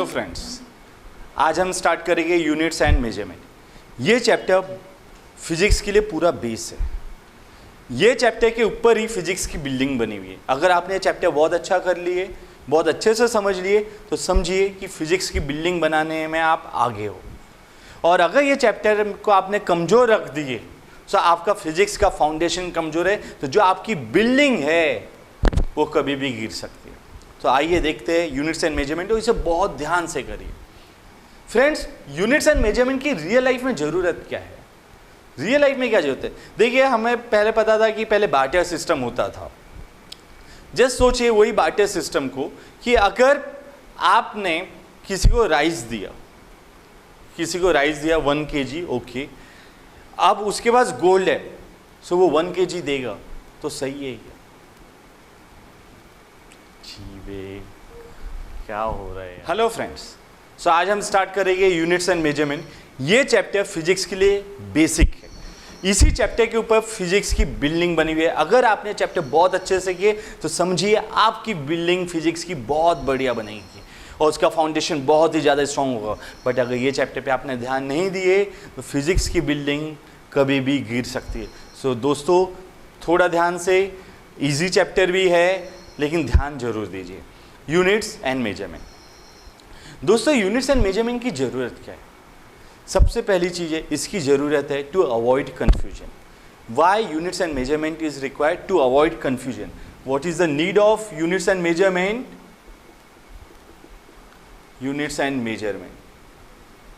Hello friends, आज हम start करेंगे यूनिट्स एंड मेजरमेंट। ये चैप्टर फिजिक्स के लिए पूरा बेस है। ये चैप्टर के ऊपर ही फिजिक्स की बिल्डिंग बनी हुई है। अगर आपने ये चैप्टर बहुत अच्छा कर लिए, बहुत अच्छे से समझ लिए, तो समझिए कि फिजिक्स की बिल्डिंग बनाने में आप आगे हो। और अगर ये चैप्टर को आपने कमज़ोर रख दिए तो आपका फिजिक्स का फाउंडेशन कमज़ोर है, तो जो आपकी बिल्डिंग है वो कभी भी गिर सकती है। तो आइए देखते हैं यूनिट्स एंड मेजरमेंट, तो इसे बहुत ध्यान से करिए। फ्रेंड्स, यूनिट्स एंड मेजरमेंट की रियल लाइफ में ज़रूरत क्या है? रियल लाइफ में क्या जरूरत है? देखिए, हमें पहले पता था कि पहले बार्टर सिस्टम होता था। जस्ट सोचिए वही बार्टर सिस्टम को कि अगर आपने किसी को राइस दिया 1 kg, ओके, अब उसके पास गोल्ड है, सो वो 1 kg देगा, तो सही है क्या? क्या हो रहा है? हेलो फ्रेंड्स, सो आज हम स्टार्ट करेंगे यूनिट्स एंड मेजरमेंट। ये चैप्टर फिजिक्स के लिए बेसिक है। इसी चैप्टर के ऊपर फिजिक्स की बिल्डिंग बनी हुई है। अगर आपने चैप्टर बहुत अच्छे से किए तो समझिए आपकी बिल्डिंग फिजिक्स की बहुत बढ़िया बनेगी और उसका फाउंडेशन बहुत ही ज़्यादा स्ट्रांग होगा। बट अगर ये चैप्टर पे आपने ध्यान नहीं दिए तो फिजिक्स की बिल्डिंग कभी भी गिर सकती है। सो दोस्तों, थोड़ा ध्यान से, इजी चैप्टर भी है लेकिन ध्यान जरूर दीजिए। Units and measurement. दोस्तों, यूनिट्स एंड मेजरमेंट की ज़रूरत क्या है? सबसे पहली चीज़ है, इसकी ज़रूरत है to avoid confusion. Why units and measurement is required? To avoid confusion. What is the need of units and measurement? Units and measurement,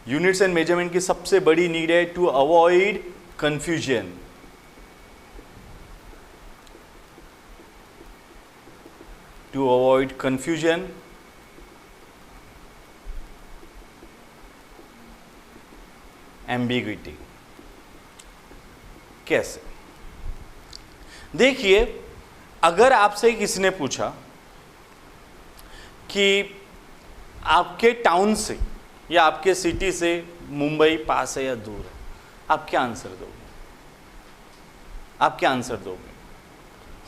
units and measurement की सबसे बड़ी नीड है to avoid confusion. To avoid confusion, ambiguity. कैसे? देखिए, अगर आपसे किसी ने पूछा कि आपके टाउन से या आपके सिटी से मुंबई पास है या दूर है, आप क्या आंसर दोगे? आप क्या आंसर दोगे?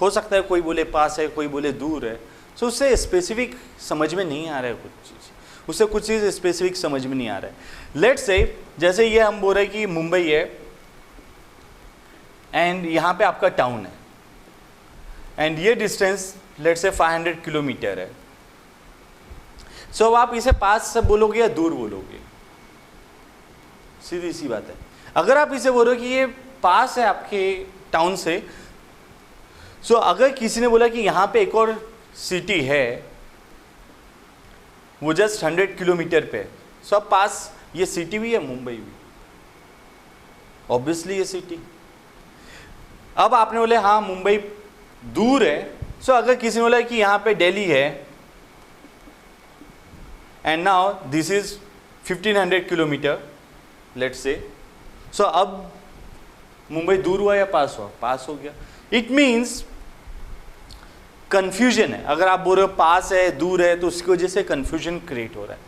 हो सकता है कोई बोले पास है, कोई बोले दूर है। सो उससे स्पेसिफिक समझ में नहीं आ रहा है कुछ चीज़, उससे कुछ चीज़ स्पेसिफिक समझ में नहीं आ रहा है। लेट्स से, जैसे ये हम बोल रहे हैं कि मुंबई है एंड यहाँ पे आपका टाउन है एंड ये डिस्टेंस लेट्स से 500 किलोमीटर है। सो अब आप इसे पास से बोलोगे या दूर बोलोगे? सीधी सी बात है। अगर आप इसे बोलो कि ये पास है आपके टाउन से, सो अगर किसी ने बोला कि यहाँ पे एक और सिटी है, वो जस्ट 100 किलोमीटर पे, सो अब पास ये सिटी भी है, मुंबई भी, ऑब्वियसली ये सिटी। अब आपने बोले हाँ मुंबई दूर है, सो अगर किसी ने बोला कि यहाँ पे दिल्ली है and now this is 1500 kilometre let's say, so अब मुंबई दूर हुआ या पास हुआ? पास हो गया। इट मीन्स कंफ्यूजन है। अगर आप बोल रहे हो पास है दूर है, तो उसकी वजह से कंफ्यूजन क्रिएट हो रहा है।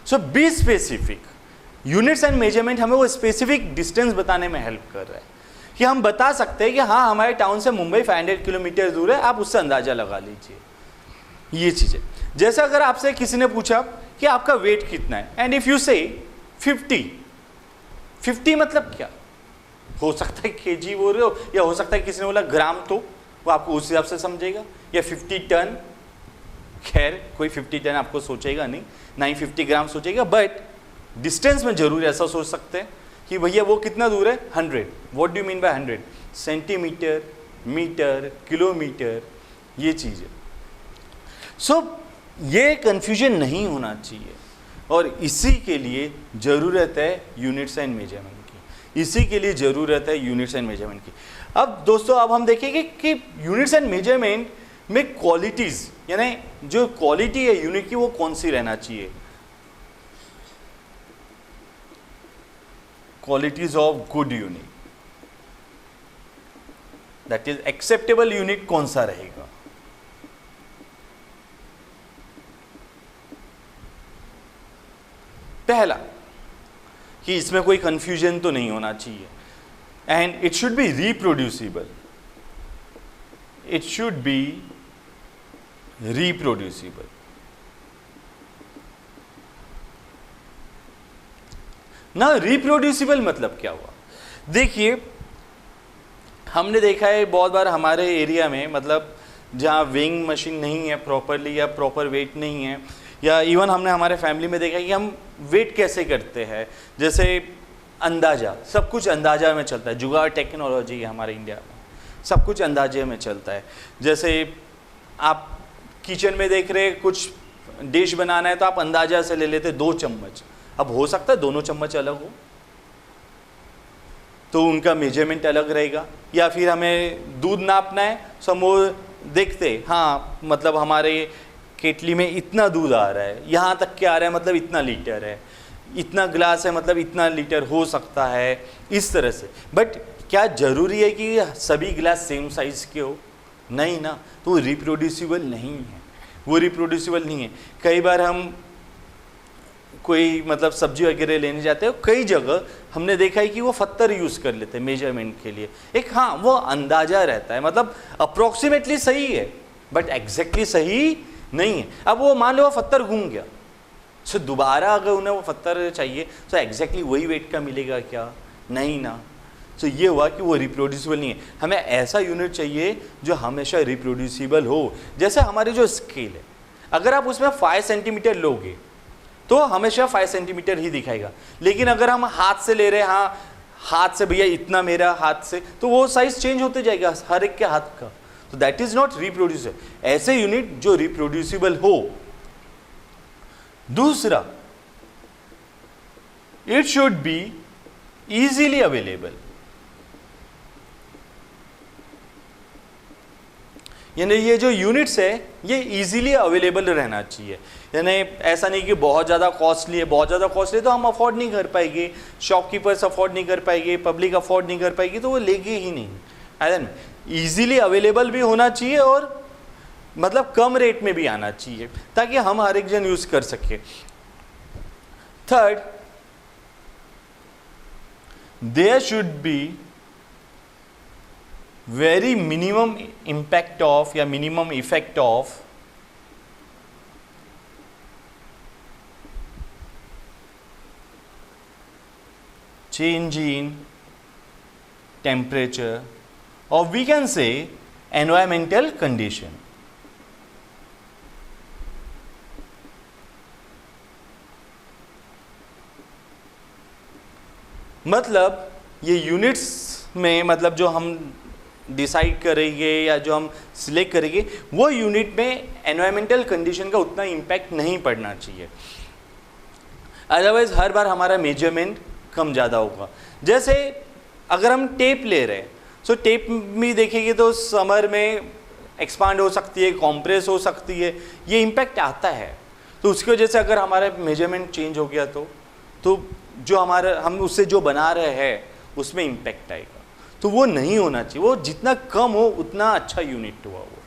So be specific. Units and measurement हमें वो स्पेसिफिक डिस्टेंस बताने में हेल्प कर रहा है कि हम बता सकते हैं कि हाँ हमारे टाउन से मुंबई 500 किलोमीटर दूर है, आप उससे अंदाजा लगा लीजिए। ये चीज़ें, जैसे अगर आपसे किसी ने पूछा कि आपका वेट कितना है एंड इफ यू से 50 मतलब क्या? हो सकता है केजी बोल रहे हो, या हो सकता है किसी ने बोला ग्राम, तो वो आपको उस हिसाब से समझेगा, या 50 टन। खैर, कोई 50 टन आपको सोचेगा नहीं, ना ही 50 ग्राम सोचेगा, बट डिस्टेंस में जरूर ऐसा सोच सकते हैं कि भैया वो कितना दूर है? 100। What do you mean by 100? Centimetre, metre, kilometre, ये चीज़ है। सो ये कंफ्यूजन नहीं होना चाहिए और इसी के लिए ज़रूरत है यूनिट्स एंड मेजरमेंट की। इसी के लिए ज़रूरत है यूनिट्स एंड मेजरमेंट की। अब दोस्तों, अब हम देखेंगे कि यूनिट्स एंड मेजरमेंट में क्वालिटीज़, यानी जो क्वालिटी है यूनिट की, वो कौन सी रहना चाहिए? Qualities of good unit, that is acceptable unit कौन सा रहेगा? पहला, कि इसमें कोई कंफ्यूजन तो नहीं होना चाहिए and it should be reproducible. it should be reproducible. ना रिप्रोड्यूसिबल मतलब क्या हुआ? देखिए, हमने देखा है बहुत बार हमारे एरिया में, मतलब जहाँ वेइंग मशीन नहीं है प्रॉपरली या प्रॉपर वेट नहीं है, या इवन हमने हमारे फैमिली में देखा है कि हम वेट कैसे करते हैं, जैसे अंदाज़ा, सब कुछ अंदाज़ा में चलता है, जुगाड़ टेक्नोलॉजी है हमारे इंडिया में, सब कुछ अंदाजे में चलता है। जैसे आप किचन में देख रहे कुछ डिश बनाना है तो आप अंदाज़ा से ले लेते 2 चम्मच, अब हो सकता है दोनों चम्मच अलग हो तो उनका मेजरमेंट अलग रहेगा। या फिर हमें दूध नापना है तो हम वो देखते, हाँ मतलब हमारे केटली में इतना दूध आ रहा है, यहाँ तक के आ रहा है मतलब इतना लीटर है, इतना ग्लास है मतलब इतना लीटर हो सकता है, इस तरह से। बट क्या ज़रूरी है कि सभी ग्लास सेम साइज़ के हो? नहीं ना, तो वो रिप्रोड्यूसिबल नहीं है, वो रिप्रोड्यूसिबल नहीं है। कई बार हम कोई मतलब सब्जी वगैरह लेने जाते हैं, कई जगह हमने देखा है कि वो पत्थर यूज़ कर लेते हैं मेजरमेंट के लिए। एक हाँ वो अंदाज़ा रहता है, मतलब अप्रोक्सीमेटली सही है बट एग्जैक्टली सही नहीं है। अब वो मान लो वो पत्थर घूम गया, सो दोबारा अगर उन्हें वो पत्थर चाहिए तो एग्जैक्टली वही वेट का मिलेगा क्या? नहीं ना। तो ये हुआ कि वो रिप्रोड्यूसिबल नहीं है। हमें ऐसा यूनिट चाहिए जो हमेशा रिप्रोड्यूसिबल हो। जैसे हमारी जो स्केल है, अगर आप उसमें 5 सेंटीमीटर लोगे तो हमेशा 5 सेंटीमीटर ही दिखाएगा, लेकिन अगर हम हाथ से ले रहे हैं, हाँ हाथ से भैया इतना मेरा हाथ से, तो वो साइज चेंज होते जाएगा हर एक के हाथ का, तो दैट इज नॉट रिप्रोड्यूसिबल। ऐसे यूनिट जो रिप्रोड्यूसिबल हो। दूसरा, it should be easily available, यानी ये जो यूनिट्स है ये इजीली अवेलेबल रहना चाहिए। यानी ऐसा नहीं कि बहुत ज़्यादा कॉस्टली है, बहुत ज़्यादा कॉस्टली तो हम अफोर्ड नहीं कर पाएंगे, शॉपकीपर्स अफोर्ड नहीं कर पाएंगे, पब्लिक अफोर्ड नहीं कर पाएगी, तो वो लेंगे ही नहीं। ऐसा ईजिली अवेलेबल भी होना चाहिए और मतलब कम रेट में भी आना चाहिए ताकि हम हर एक जन यूज़ कर सके। Third, there should be very minimum impact of या minimum effect of change in temperature, or we can say environmental condition. मतलब ये यूनिट्स में मतलब जो हम डिसाइड करेंगे या जो हम सिलेक्ट करेंगे वो यूनिट में एनवायरमेंटल कंडीशन का उतना इम्पैक्ट नहीं पड़ना चाहिए, अदरवाइज हर बार हमारा मेजरमेंट कम ज़्यादा होगा। जैसे अगर हम टेप ले रहे हैं तो टेप में देखेंगे तो समर में एक्सपांड हो सकती है, कॉम्प्रेस हो सकती है, ये इम्पैक्ट आता है। तो उसकी वजह से अगर हमारा मेजरमेंट चेंज हो गया तो जो हमारा हम उससे जो बना रहे हैं उसमें इम्पैक्ट आएगा, तो वो नहीं होना चाहिए। वो जितना कम हो उतना अच्छा यूनिट हुआ, वो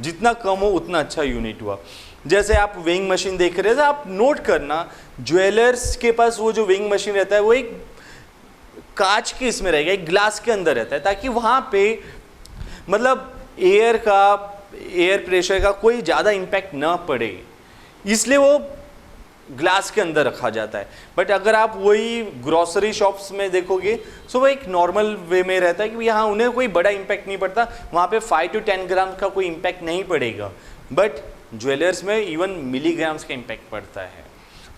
जितना कम हो उतना अच्छा यूनिट हुआ। जैसे आप वेइंग मशीन देख रहे थे, आप नोट करना ज्वेलर्स के पास वो जो वेइंग मशीन रहता है वो एक कांच के इसमें रहेगा, एक ग्लास के अंदर रहता है, ताकि वहाँ पे मतलब एयर प्रेशर का कोई ज़्यादा इम्पैक्ट ना पड़े, इसलिए वो ग्लास के अंदर रखा जाता है। बट अगर आप वही ग्रोसरी शॉप्स में देखोगे तो वो एक नॉर्मल वे में रहता है कि यहाँ उन्हें कोई बड़ा इम्पैक्ट नहीं पड़ता, वहाँ पे 5 to 10 ग्राम का कोई इम्पैक्ट नहीं पड़ेगा, बट ज्वेलर्स में इवन मिलीग्राम्स का इम्पैक्ट पड़ता है।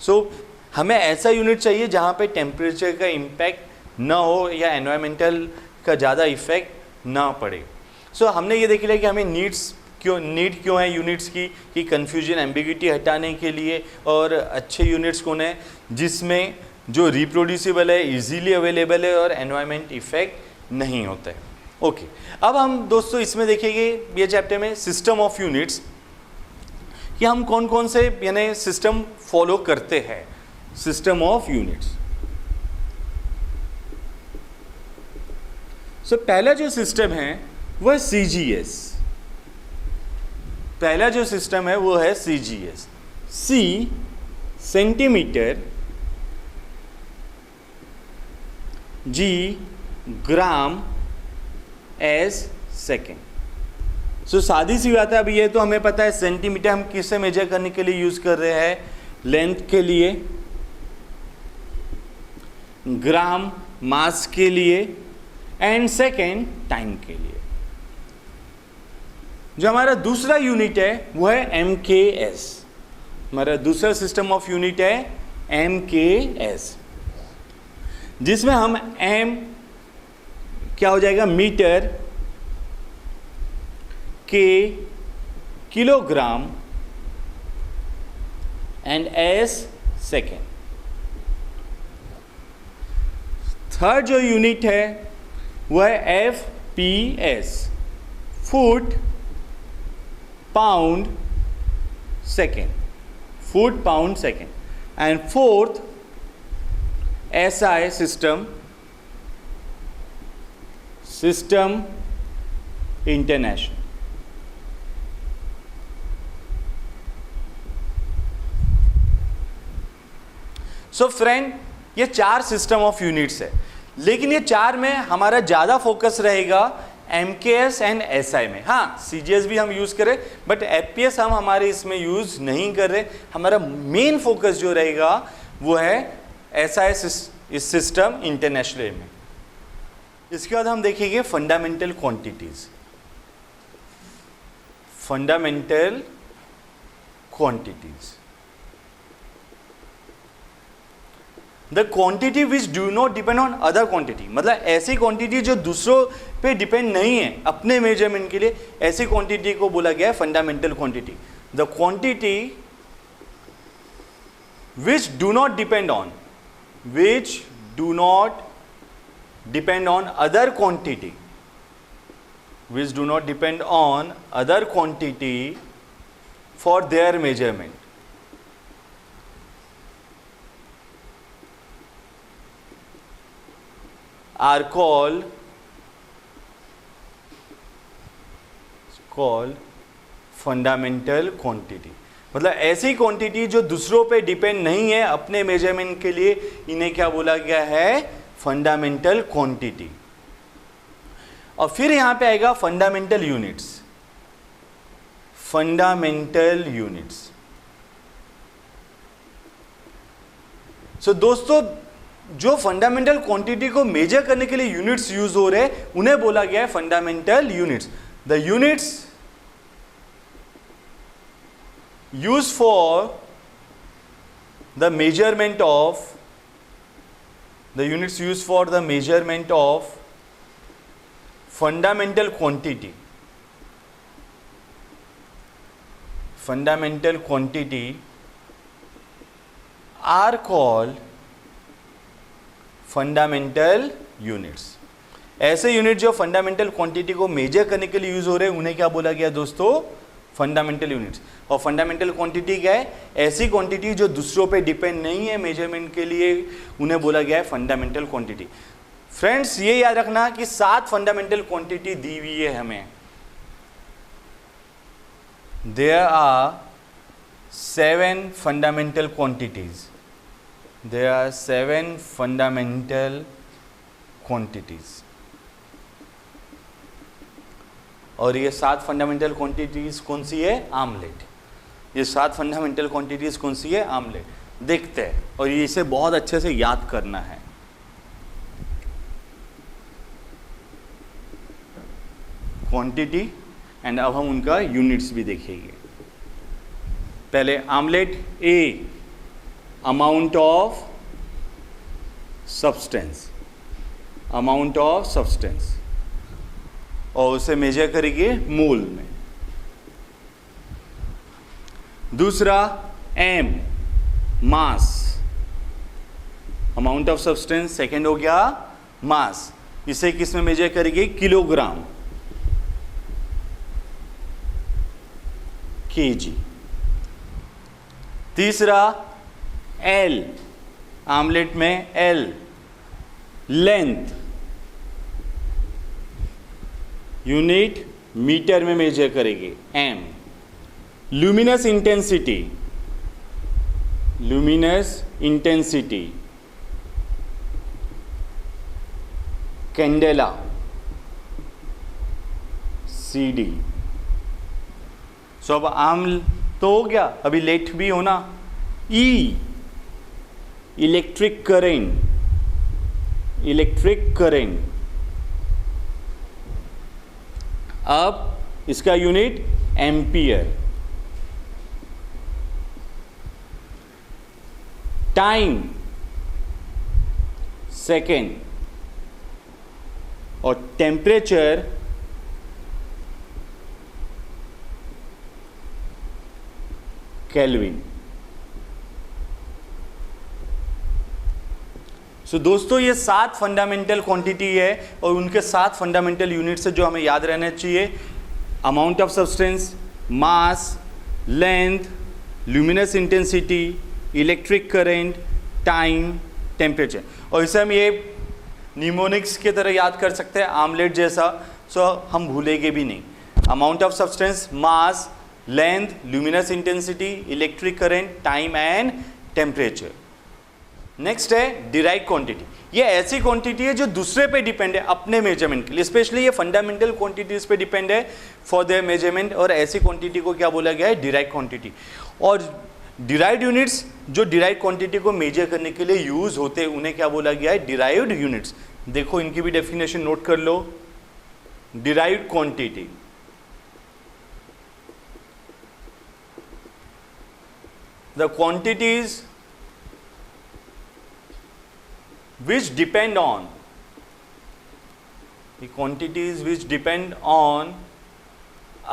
सो हमें ऐसा यूनिट चाहिए जहाँ पे टेम्परेचर का इम्पैक्ट ना हो या एनवायरमेंटल का ज़्यादा इफेक्ट ना पड़े। सो हमने ये देख लिया कि हमें नीड क्यों है यूनिट्स की, कि कन्फ्यूजन एम्बिग्यूटी हटाने के लिए, और अच्छे यूनिट्स कौन है जिसमें जो रिप्रोड्यूसिबल है, इजीली अवेलेबल है और एनवायरमेंट इफेक्ट नहीं होता है। ओके, अब हम दोस्तों इसमें देखेंगे ये चैप्टर में सिस्टम ऑफ यूनिट्स कि हम कौन कौन से यानी सिस्टम फॉलो करते हैं। सिस्टम ऑफ यूनिट्स, सो पहला जो सिस्टम है वो है CGS। पहला जो सिस्टम है वो है CGS। C सेंटीमीटर, G ग्राम, S सेकेंड। सो सादी सी बात है। अब ये तो हमें पता है सेंटीमीटर हम किससे मेजर करने के लिए यूज कर रहे हैं, लेंथ के लिए। ग्राम मास के लिए एंड सेकेंड टाइम के लिए। जो हमारा दूसरा यूनिट है वो है MKS। हमारा दूसरा सिस्टम ऑफ यूनिट है MKS, जिसमें हम M क्या हो जाएगा, metre, K kilogram and S second. Third जो यूनिट है वो है FPS, foot pound second, foot pound second. And fourth SI system international. So friend, ये चार सिस्टम ऑफ यूनिट्स है, लेकिन ये चार में हमारा ज़्यादा फोकस रहेगा MKS एंड SI में। हाँ, CGS भी हम यूज़ करें, बट FPS हम हमारे इसमें यूज़ नहीं कर रहे। हमारा मेन फोकस जो रहेगा वो है SI इस सिस्टम इंटरनेशनल में। इसके बाद हम देखेंगे fundamental quantities. Fundamental quantities, the quantity which do not depend on other quantity, मतलब ऐसी क्वांटिटी जो दूसरों पे डिपेंड नहीं है अपने मेजरमेंट के लिए, ऐसी क्वांटिटी को बोला गया है fundamental quantity. The quantity which do not depend on, which do not depend on other quantity, which do not depend on other quantity for their measurement, are called fundamental quantity. मतलब ऐसी quantity जो दूसरों पे depend नहीं है अपने measurement के लिए, इन्हें क्या बोला गया है, फंडामेंटल क्वांटिटी। और फिर यहां पे आएगा फंडामेंटल यूनिट्स। फंडामेंटल यूनिट्स, सो दोस्तों, जो फंडामेंटल क्वांटिटी को मेजर करने के लिए यूनिट्स यूज हो रहे हैं उन्हें बोला गया है fundamental units. The units used for the measurement of, the units used for the measurement of fundamental quantity, fundamental quantity are called fundamental units। ऐसे यूनिट जो फंडामेंटल क्वांटिटी को मेजर करने के लिए यूज हो रहे हैं उन्हें क्या बोला गया दोस्तों, फंडामेंटल यूनिट्स। और फंडामेंटल क्वांटिटी क्या है, ऐसी क्वांटिटी जो दूसरों पे डिपेंड नहीं है मेजरमेंट के लिए, उन्हें बोला गया है फंडामेंटल क्वांटिटी। फ्रेंड्स, ये याद रखना कि 7 फंडामेंटल क्वांटिटी दी हुई है हमें। There are 7 fundamental quantities, there are 7 fundamental quantities. और ये 7 फंडामेंटल क्वांटिटीज कौन सी है, आमलेट। ये 7 फंडामेंटल क्वांटिटीज कौन सी है, आमलेट। देखते हैं, और ये इसे बहुत अच्छे से याद करना है। क्वांटिटी एंड अब हम उनका यूनिट्स भी देखेंगे। पहले omelette, a amount of substance, amount of substance, और उसे मेजर करेंगे मोल में। दूसरा M, mass, amount of substance. Second हो गया मास, इसे किस में मेजर करेंगे, किलोग्राम, केजी। तीसरा एल, आमलेट में एल, लेंथ, यूनिट मीटर में मेजर करेंगे, M. Luminous intensity, luminous intensity, candela, CD। So अब आम तो हो गया, अभी लेट भी होना। E, electric current, electric current, अब इसका यूनिट एम्पियर। टाइम सेकेंड, और टेम्परेचर केल्विन। सो दोस्तों ये 7 फंडामेंटल क्वांटिटी है और उनके 7 फंडामेंटल यूनिट्स है जो हमें याद रहना चाहिए। Amount of substance, mass, length, luminous intensity, electric current, time, temperature. और इसे हम ये निमोनिक्स की तरह याद कर सकते हैं, आमलेट जैसा। सो हम भूलेंगे भी नहीं। Amount of substance, mass, length, luminous intensity, electric current, time and temperature. Next है डिराइव्ड क्वांटिटी। ये ऐसी क्वांटिटी है जो दूसरे पे डिपेंड है अपने मेजरमेंट के लिए, स्पेशली ये फंडामेंटल क्वांटिटीज पे डिपेंड है फॉर देयर मेजरमेंट, और ऐसी क्वांटिटी को क्या बोला गया है? Derived quantity. और डिराइव्ड यूनिट्स जो डिराइव्ड क्वांटिटी को मेजर करने के लिए यूज होते हैं उन्हें क्या बोला गया है? Derived units. देखो इनकी भी डेफिनेशन नोट कर लो। Derived quantity, the quantities which depend on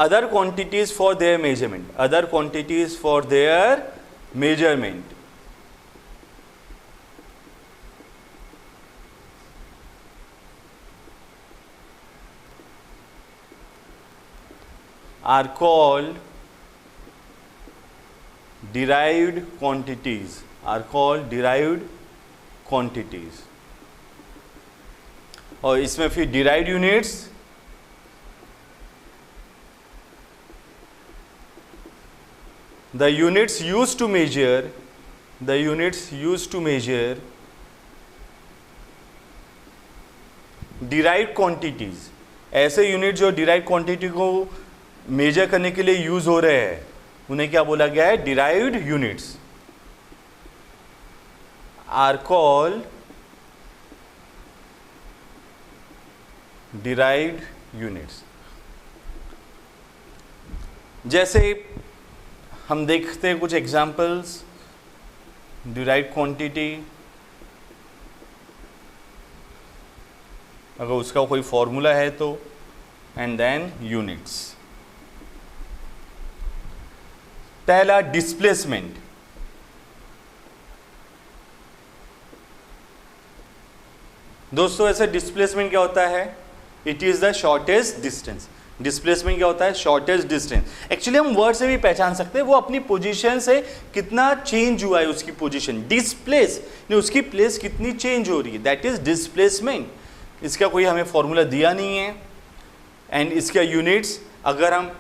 other quantities for their measurement, are called derived quantities, और इसमें फिर derived units the units used to measure derived quantities, ऐसे यूनिट जो derived quantity को मेजर करने के लिए यूज हो रहे हैं उन्हें क्या बोला गया है? Derived units are called derived units. जैसे हम देखते हैं कुछ एग्जांपल्स। डिराइव्ड क्वांटिटी, अगर उसका कोई फॉर्मूला है तो, एंड देन यूनिट्स। पहला डिस्प्लेसमेंट। दोस्तों ऐसे डिस्प्लेसमेंट क्या होता है? It is the shortest distance. Displacement क्या होता है? Shortest distance. एक्चुअली हम वर्ड से भी पहचान सकते हैं वो अपनी पोजीशन से कितना चेंज हुआ है, उसकी पोजीशन डिस्प्लेस ने उसकी प्लेस कितनी चेंज हो रही है, दैट इज डिस्प्लेसमेंट। इसका कोई हमें फॉर्मूला दिया नहीं है, एंड इसका यूनिट्स अगर हम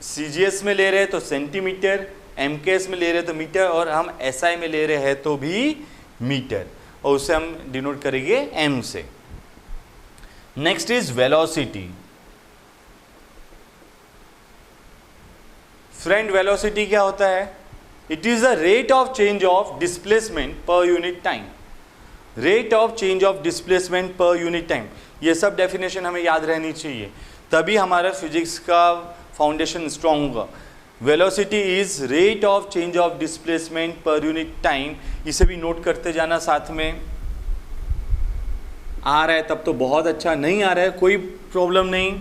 CGS में ले रहे हैं तो सेंटीमीटर, MKS में ले रहे हैं तो मीटर, और हम SI में ले रहे हैं तो भी मीटर, और उसे हम डिनोट करेंगे M से। Next is velocity. Friend velocity क्या होता है? It is the rate of change of displacement पर unit time. Rate of change of displacement पर यूनिट टाइम, ये सब डेफिनेशन हमें याद रहनी चाहिए, तभी हमारा फिजिक्स का फाउंडेशन स्ट्रॉन्ग होगा। Velocity is rate of change of displacement पर यूनिट टाइम। इसे भी नोट करते जाना साथ में। आ रहा है तब तो बहुत अच्छा, नहीं आ रहा है कोई प्रॉब्लम नहीं,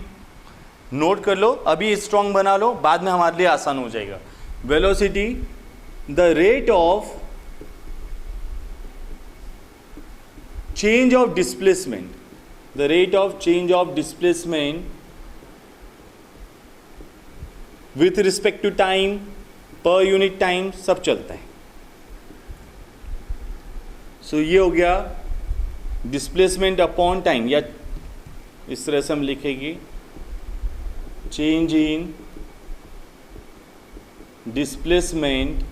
नोट कर लो, अभी स्ट्रॉन्ग बना लो, बाद में हमारे लिए आसान हो जाएगा। Velocity the rate of change of displacement, the rate of change of displacement with respect to time, per unit time, सब चलता है। सो ये हो गया डिस्प्लेसमेंट अपॉन टाइम, या इस तरह से हम लिखेंगे change in displacement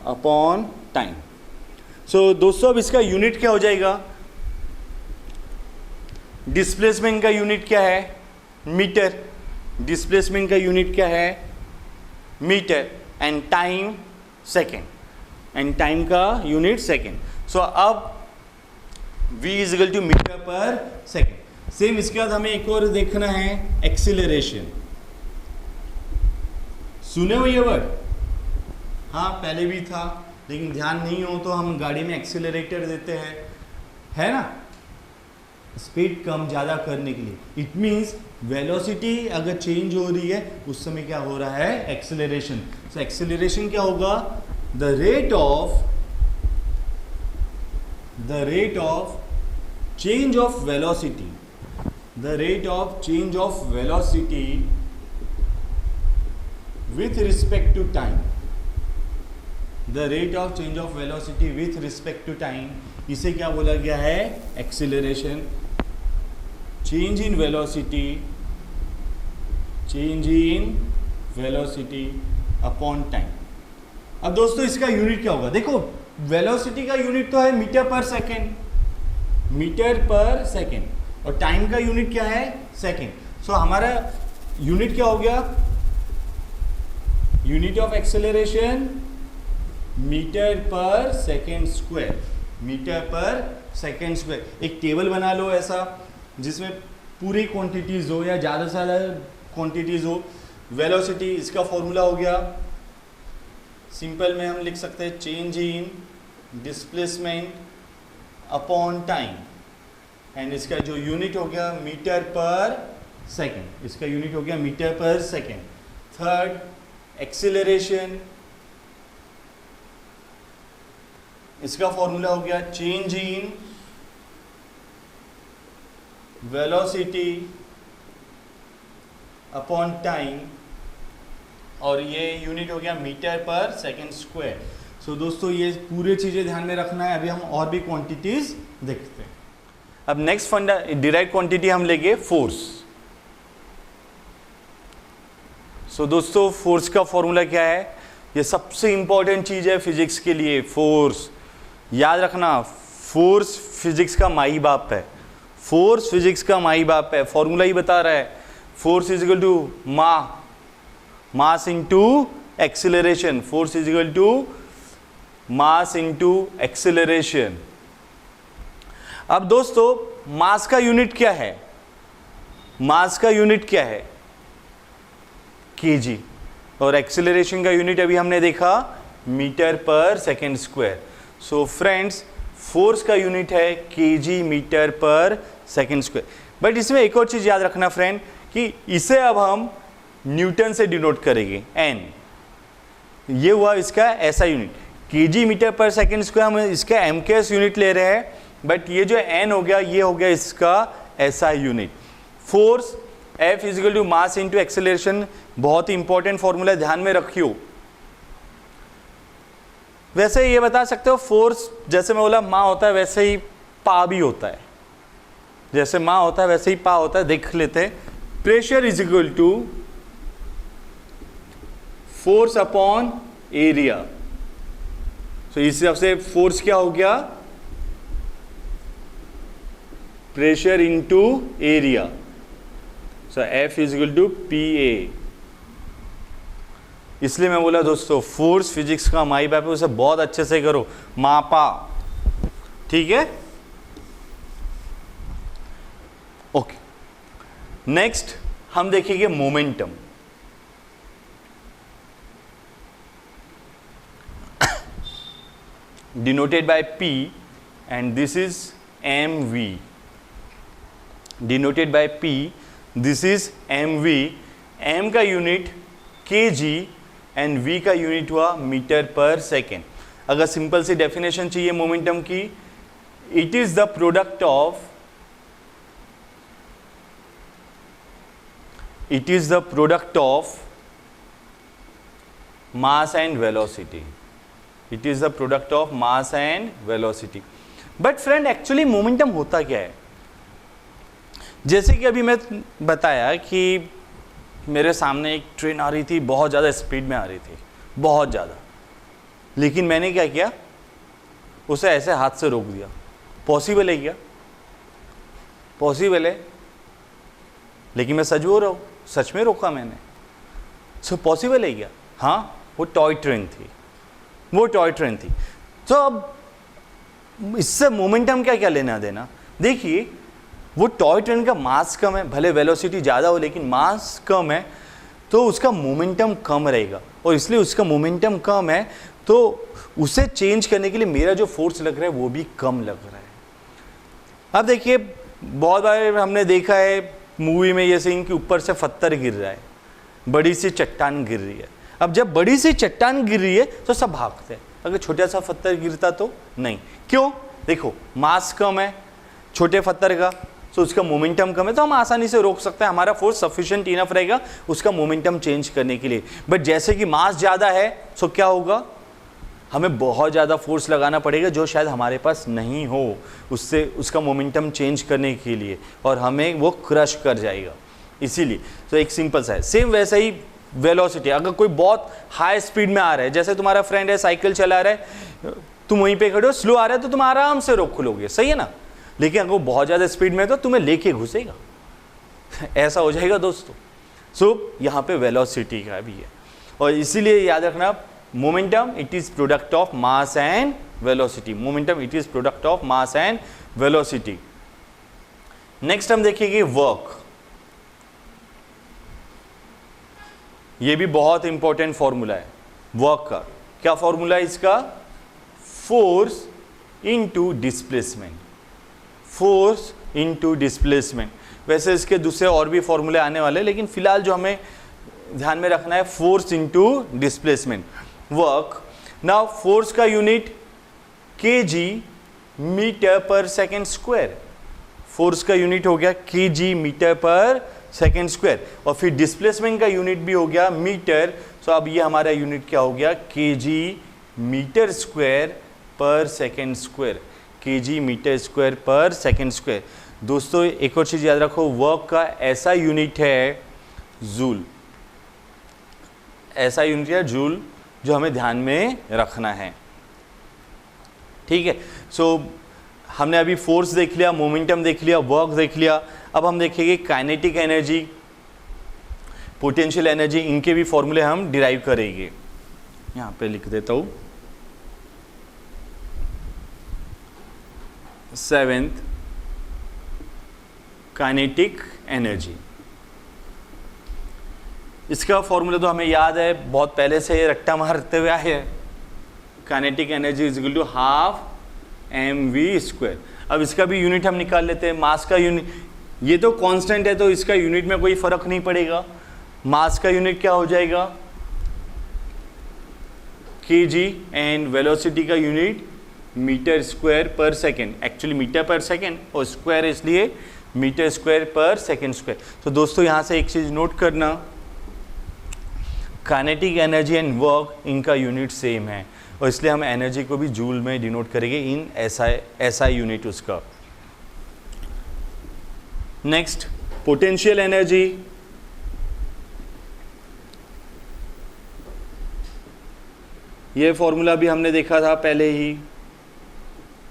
upon time. So दोस्तों अब इसका यूनिट क्या हो जाएगा? डिस्प्लेसमेंट का यूनिट क्या है? मीटर। डिस्प्लेसमेंट का यूनिट क्या है? Metre. And time second, and time का यूनिट सेकेंड। सो अब v is equal to metre per second. Same इसके बाद हमें एक और देखना है एक्सीलरेशन। सुने हो ये वर्ड? हाँ पहले भी था, लेकिन ध्यान नहीं हो तो हम गाड़ी में एक्सीलरेटर देते हैं, है ना, स्पीड कम ज़्यादा करने के लिए। इट मीन्स वेलोसिटी अगर चेंज हो रही है उस समय क्या हो रहा है, एक्सीलरेशन। सो एक्सीलरेशन क्या होगा, the rate of change of velocity, the rate of change of velocity with respect to time, the rate of change of velocity with respect to time, इसे क्या बोला गया है, acceleration. Change in velocity upon time. अब दोस्तों इसका unit क्या होगा, देखो वेलोसिटी का यूनिट तो है मीटर पर सेकेंड, और टाइम का यूनिट क्या है, सेकेंड। सो हमारा यूनिट क्या हो गया, unit of acceleration metre per second square, metre per second square. एक टेबल बना लो ऐसा जिसमें पूरी क्वांटिटीज हो या ज़्यादा से ज़्यादा क्वांटिटीज हो। वेलोसिटी इसका फॉर्मूला हो गया, सिंपल में हम लिख सकते हैं change in displacement upon time, and इसका जो यूनिट हो गया मीटर पर सेकेंड, इसका यूनिट हो गया metre per second. Third acceleration, इसका फॉर्मूला हो गया change in velocity upon time, और ये यूनिट हो गया मीटर पर सेकेंड स्क्वायर। सो दोस्तों ये पूरे चीज़ें ध्यान में रखना है। अभी हम और भी क्वांटिटीज देखते हैं। अब नेक्स्ट फंडा डिराइव क्वांटिटी हम लेंगे फोर्स। सो दोस्तों फोर्स का फॉर्मूला क्या है, ये सबसे इंपॉर्टेंट चीज़ है फिजिक्स के लिए। फोर्स याद रखना, फोर्स फिजिक्स का माई बाप है, फोर्स फिजिक्स का माई बाप है। फॉर्मूला ही बता रहा है, force is equal to mass into acceleration, force is equal to mass into acceleration. अब दोस्तों मास का यूनिट क्या है, मास का यूनिट क्या है, केजी, और एक्सीलरेशन का यूनिट अभी हमने देखा metre per second square. So friends force का यूनिट है KG metre per second square. But इसमें एक और चीज़ याद रखना फ्रेंड, कि इसे अब हम न्यूटन से डिनोट करेंगे, एन। ये हुआ इसका ऐसा unit, KG metre per second square, हम इसका एमकेएस यूनिट ले रहे हैं, बट ये जो एन हो गया ये हो गया इसका ऐसा unit. Force F is equal to mass into acceleration, बहुत ही इंपॉर्टेंट फॉर्मूला, ध्यान में रखियो। वैसे ये बता सकते हो फोर्स जैसे मैं बोला माँ होता है वैसे ही पा भी होता है, जैसे माँ होता है वैसे ही पा होता है। देख लेते हैं, pressure is equal to force upon area. तो इस हिसाब से फोर्स क्या हो गया, pressure into area. So F is equal to PA। इसलिए मैं बोला दोस्तों फोर्स फिजिक्स का माई बाप है, उसे बहुत अच्छे से करो, मापा, ठीक है। ओके, नेक्स्ट हम देखेंगे momentum. Denoted by P and this is mv, denoted by P, this is mv। m का यूनिट kg एंड v का यूनिट हुआ मीटर पर सेकेंड। अगर सिंपल सी डेफिनेशन चाहिए मोमेंटम की, it is the product of mass and velocity, it is the product of mass and velocity. But friend actually momentum होता क्या है, जैसे कि अभी मैं बताया कि मेरे सामने एक ट्रेन आ रही थी, बहुत ज़्यादा स्पीड में आ रही थी, बहुत ज़्यादा, लेकिन मैंने क्या किया, उसे ऐसे हाथ से रोक दिया। पॉसिबल है क्या, पॉसिबल है, लेकिन मैं सच बोल रहा हूँ, सच में रोका मैंने। सो पॉसिबल है क्या, हाँ, वो टॉय ट्रेन थी, वो टॉय ट्रेन थी। तो अब इससे मोमेंटम क्या क्या लेना देना। देखिए वो टॉय ट्रेन का मास कम है, भले वेलोसिटी ज़्यादा हो लेकिन मास कम है तो उसका मोमेंटम कम रहेगा, और इसलिए उसका मोमेंटम कम है तो उसे चेंज करने के लिए मेरा जो फोर्स लग रहा है वो भी कम लग रहा है। अब देखिए बहुत बार हमने देखा है मूवी में ये सीन कि ऊपर से पत्थर गिर रहा है, बड़ी सी चट्टान गिर रही है। अब जब बड़ी सी चट्टान गिर रही है तो सब भागते हैं, अगर छोटा सा पत्थर गिरता तो नहीं। क्यों? देखो मास कम है छोटे पत्थर का, तो उसका मोमेंटम कम है, तो हम आसानी से रोक सकते हैं, हमारा फोर्स सफिशिएंट इनफ रहेगा उसका मोमेंटम चेंज करने के लिए। बट जैसे कि मास ज़्यादा है तो क्या होगा, हमें बहुत ज़्यादा फोर्स लगाना पड़ेगा जो शायद हमारे पास नहीं हो उससे उसका मोमेंटम चेंज करने के लिए, और हमें वो क्रश कर जाएगा। इसीलिए तो एक सिंपल सा है। सेम वैसा ही वेलोसिटी, अगर कोई बहुत हाई स्पीड में आ रहा है, जैसे तुम्हारा फ्रेंड है साइकिल चला रहा है, तुम वहीं पे खड़े हो, स्लो आ रहा है तो तुम आराम से रोक लोगे, सही है ना। लेकिन अगर वो बहुत ज़्यादा स्पीड में है तो तुम्हें लेके घुसेगा ऐसा हो जाएगा दोस्तों। सो यहाँ पे वेलोसिटी का भी है, और इसीलिए याद रखना momentum it is product of mass and velocity. Momentum it is product of mass and velocity. Next हम देखेंगे वर्क। ये भी बहुत इंपॉर्टेंट फॉर्मूला है वर्क का। क्या फॉर्मूला है इसका? Force into displacement, force into displacement. वैसे इसके दूसरे और भी फॉर्मूले आने वाले हैं, लेकिन फिलहाल जो हमें ध्यान में रखना है force into displacement work. Now force का unit KG metre per second square, force का यूनिट हो गया KG metre per second square, और फिर डिस्प्लेसमेंट का यूनिट भी हो गया मीटर। तो अब ये हमारा यूनिट क्या हो गया? KG metre square per second square, KG metre square per second square. दोस्तों एक और चीज़ याद रखो, वर्क का ऐसा यूनिट है जूल, ऐसा यूनिट है जूल जो हमें ध्यान में रखना है, ठीक है। सो हमने अभी फोर्स देख लिया, मोमेंटम देख लिया, वर्क देख लिया। अब हम देखेंगे काइनेटिक एनर्जी, पोटेंशियल एनर्जी, इनके भी फॉर्मूले हम डिराइव करेंगे। यहाँ पे लिख देता हूँ, 7th काइनेटिक एनर्जी। इसका फॉर्मूला तो हमें याद है, बहुत पहले से रट्टा मारते हुए आए हैं। Kinetic energy is equal to half mv²। अब इसका भी यूनिट हम निकाल लेते हैं, मास का यूनिट। ये तो कांस्टेंट है तो इसका यूनिट में कोई फर्क नहीं पड़ेगा। मास का यूनिट क्या हो जाएगा? kg, एंड वेलोसिटी का unit metre square per second, actually metre per second और स्क्वायर इसलिए metre square per second square. तो दोस्तों यहाँ से एक चीज़ नोट करना, काइनेटिक एनर्जी एंड वर्क इनका यूनिट सेम है, और इसलिए हम एनर्जी को भी जूल में डिनोट करेंगे इन ऐसा यूनिट उसका। Next potential energy. ये फॉर्मूला भी हमने देखा था पहले ही,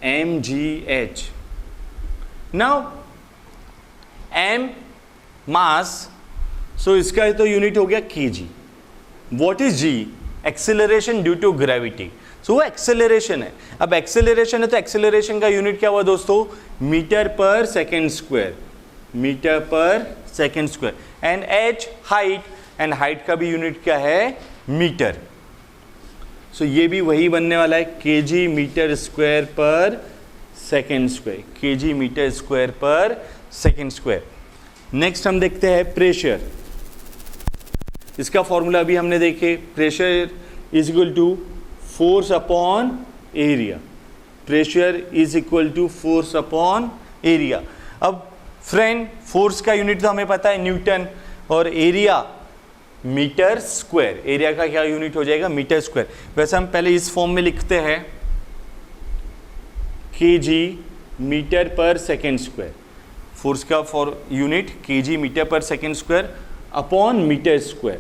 mgh। Now m mass, so इसका तो यूनिट हो गया kg। What is g? Acceleration due to gravity. So वो एक्सेलरेशन है। अब एक्सेलरेशन है तो एक्सेलरेशन का यूनिट क्या हुआ दोस्तों? Metre per second square, metre per second square. And h height, and height का भी यूनिट क्या है? मीटर। सो ये भी वही बनने वाला है, KG metre square per second square, KG metre square per second square. Next हम देखते हैं प्रेशर। इसका फॉर्मूला भी हमने देखे, pressure is equal to force upon area, pressure is equal to force upon area. अब फ्रेंड फोर्स का unit तो हमें पता है न्यूटन, और एरिया मीटर स्क्वायर, एरिया का क्या यूनिट हो जाएगा? Metre square. वैसे हम पहले इस फॉर्म में लिखते हैं KG metre per second square, force का unit KG metre per second square upon metre square.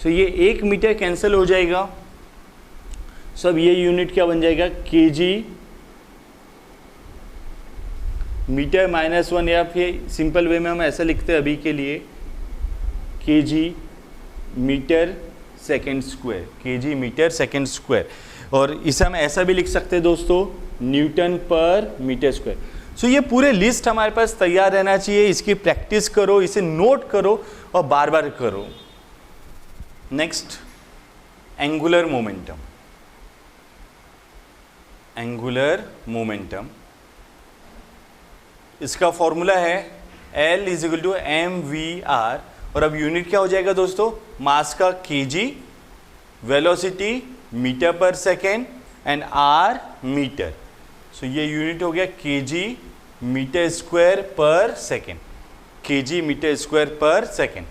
So ये 1 मीटर कैंसिल हो जाएगा, सब ये यूनिट क्या बन जाएगा? केजी मीटर -1, या फिर सिंपल वे में हम ऐसा लिखते हैं अभी के लिए, KG metre second square, KG metre second square. और इसे हम ऐसा भी लिख सकते हैं दोस्तों, Newton per metre square. So ये पूरे लिस्ट हमारे पास तैयार रहना चाहिए, इसकी प्रैक्टिस करो, इसे नोट करो और बार बार करो। Next, angular momentum. Angular momentum, इसका फॉर्मूला है L = mv/r। और अब यूनिट क्या हो जाएगा दोस्तों, मास का KG, velocity metre per second and are metre. सो ये यूनिट हो गया KG metre square per second, KG metre square per second.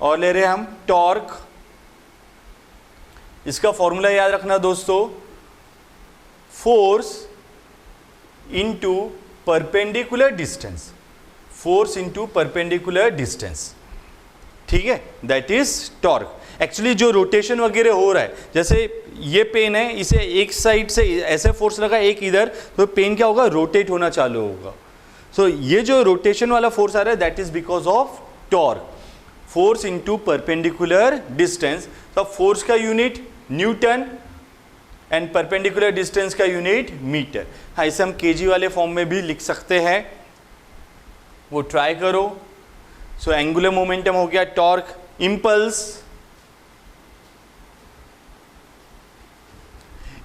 और ले रहे हम टॉर्क, इसका फॉर्मूला याद रखना दोस्तों, force into perpendicular distance, force into perpendicular distance, ठीक है, दैट इज टॉर्क। एक्चुअली जो रोटेशन वगैरह हो रहा है, जैसे ये पेन है, इसे एक साइड से ऐसे फोर्स लगा, एक इधर, तो पेन क्या होगा, रोटेट होना चालू होगा। सो ये जो रोटेशन वाला फोर्स आ रहा है, that is because of torque, force into perpendicular distance. तो फोर्स का unit Newton and perpendicular distance का यूनिट मीटर। हाँ, इसे हम केजी वाले फॉर्म में भी लिख सकते हैं, वो ट्राई करो। सो एंगुलर मोमेंटम हो गया टॉर्क। इम्पल्स,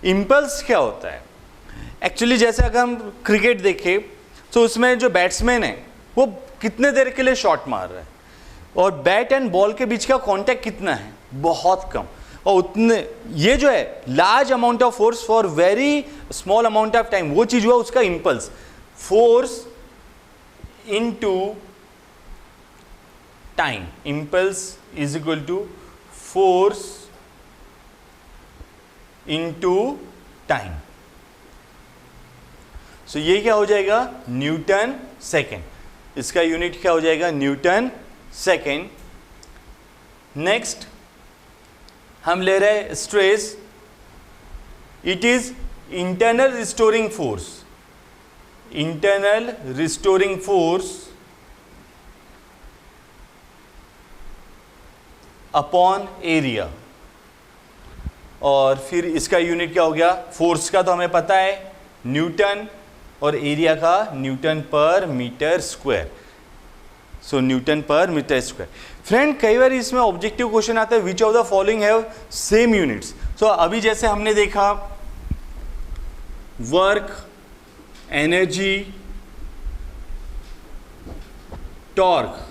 इम्पल्स क्या होता है, एक्चुअली जैसे अगर हम क्रिकेट देखें तो उसमें जो बैट्समैन है वो कितने देर के लिए शॉट मार रहा है, और बैट एंड बॉल के बीच का कांटेक्ट कितना है, बहुत कम। और उतने ये जो है large amount of force for very small amount of time, वो चीज हुआ उसका impulse. Force into time, impulse is equal to force into time. So ये क्या हो जाएगा, न्यूटन सेकेंड, इसका यूनिट क्या हो जाएगा, न्यूटन सेकेंड। नेक्स्ट हम ले रहे हैं stress, it is internal restoring force, internal restoring force upon area. और फिर इसका यूनिट क्या हो गया, फोर्स का तो हमें पता है न्यूटन, और एरिया का newton per metre square. So newton per metre square. Friend, कई बार इसमें ऑब्जेक्टिव क्वेश्चन आता है, which of the following have same units. So अभी जैसे हमने देखा work, energy, torque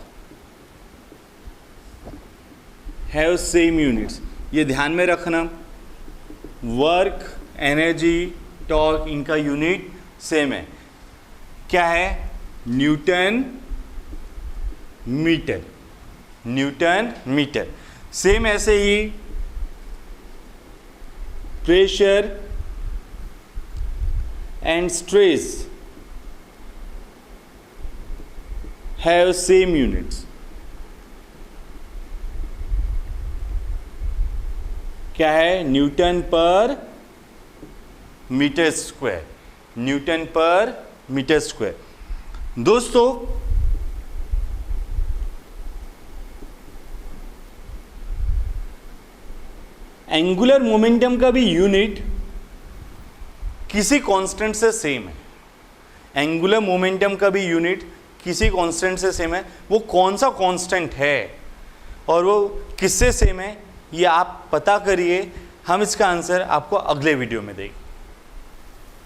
have same units, ये ध्यान में रखना। वर्क, एनर्जी, टॉर्क, इनका यूनिट सेम है, क्या है, newton metre, newton metre. Same ऐसे ही pressure and stress have same units, क्या है, newton per metre square, Newton per metre square. दोस्तों एंगुलर मोमेंटम का भी यूनिट किसी कांस्टेंट से सेम है, एंगुलर मोमेंटम का भी यूनिट किसी कांस्टेंट से सेम है। वो कौन सा कांस्टेंट है और वो किससे सेम है, ये आप पता करिए, हम इसका आंसर आपको अगले वीडियो में देंगे।